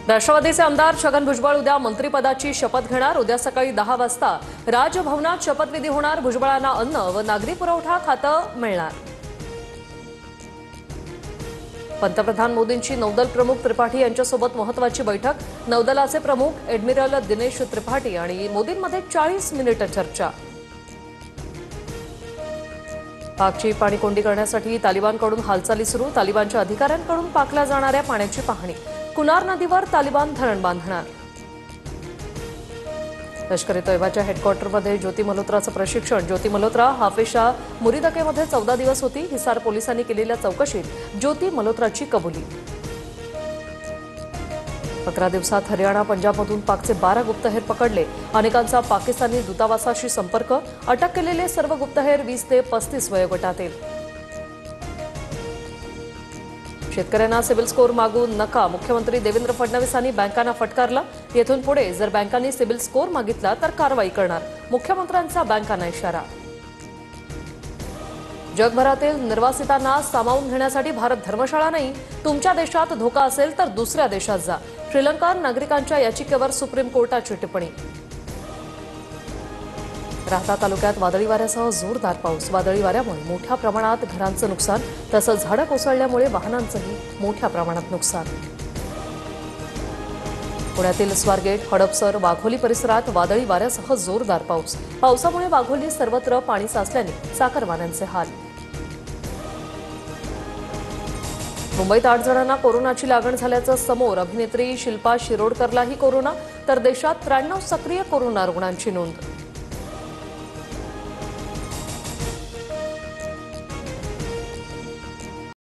राष्ट्रवादीचे आमदार छगन भुजबळ उद्या मंत्रिपदाची शपथ घेणार। उद्या सकाळी 10 वाजता राजभवनात शपथविधी होणार। भुजबळांना अन्न व नागरी पुरवठा खातं मिळणार। पंतप्रधान मोदींची नौदल प्रमुख त्रिपाठी यांच्यासोबत महत्त्वाची बैठक। नौदलाचे प्रमुख एडमिरल दिनेश त्रिपाठी आणि मोदींमध्ये 40 मिनिटे चर्चा। पाकची पाणीकोंडी करण्यासाठी तालिबानकडून हालचाली सुरू। तालिबानच्या अधिकाऱ्यांकडून पाकला जाणाऱ्या पाण्याची पाहणी। कुनार नदीवर तालिबान धरण बांधणार। लष्कर-ए तोयबाच्या हेडक्वार्टरमध्ये ज्योती मल्होत्राचं प्रशिक्षण। ज्योती मल्होत्रा हाफिजशाह मुरीदकेमध्ये 14 दिवस होती। हिसार पोलिसांनी केलेल्या चौकशीत ज्योती मल्होत्राची कबुली। 11 दिवसात हरियाणा पंजाबमधून पाकचे 12 गुप्तहेर पकडले। अनेकांचा पाकिस्तानी दूतावासाशी संपर्क। अटक केलेले सर्व गुप्तहेर 20 ते 35 वयोगटातील। शेतकऱ्यांना सिबिल स्कोर मागू नका। मुख्यमंत्री देवेंद्र फडणवीसांनी बँकांना फटकारला। येथून पुढे जर बँकांनी सिबिल स्कोर मागितला तर कारवाई करणार। मुख्यमंत्र्यांचा बँकांना इशारा। जगभरातील निर्वासितांना सामावून घेण्यासाठी भारत धर्मशाळा नाही। तुमच्या देशात धोका असेल तर दुसऱ्या देशात जा। श्रीलंकन नागरिकांच्या याचिकेवर सुप्रीम कोर्टाची टिप्पणी। राहता तालुक्यात वादळी वाऱ्यासह जोरदार पाऊस। वादळी वाऱ्यामुळे मोठ्या प्रमाणात घरांचं नुकसान तसंच झाडं कोसळल्यामुळे वाहनांचंही मोठ्या प्रमाणात नुकसान। पुण्यातील स्वारगेट, हडपसर, वाघोली परिसरात वादळी वाऱ्यासह जोरदार पाऊस। पावसामुळे वाघोली सर्वत्र पाणी साचल्याने चाकरमान्यांचे हाल। मुंबईत 8 जणांना कोरोनाची लागण झाल्याचं समोर। अभिनेत्री शिल्पा शिरोडकरलाही कोरोना तर देशात 93 सक्रिय कोरोना रुग्णांची नोंद।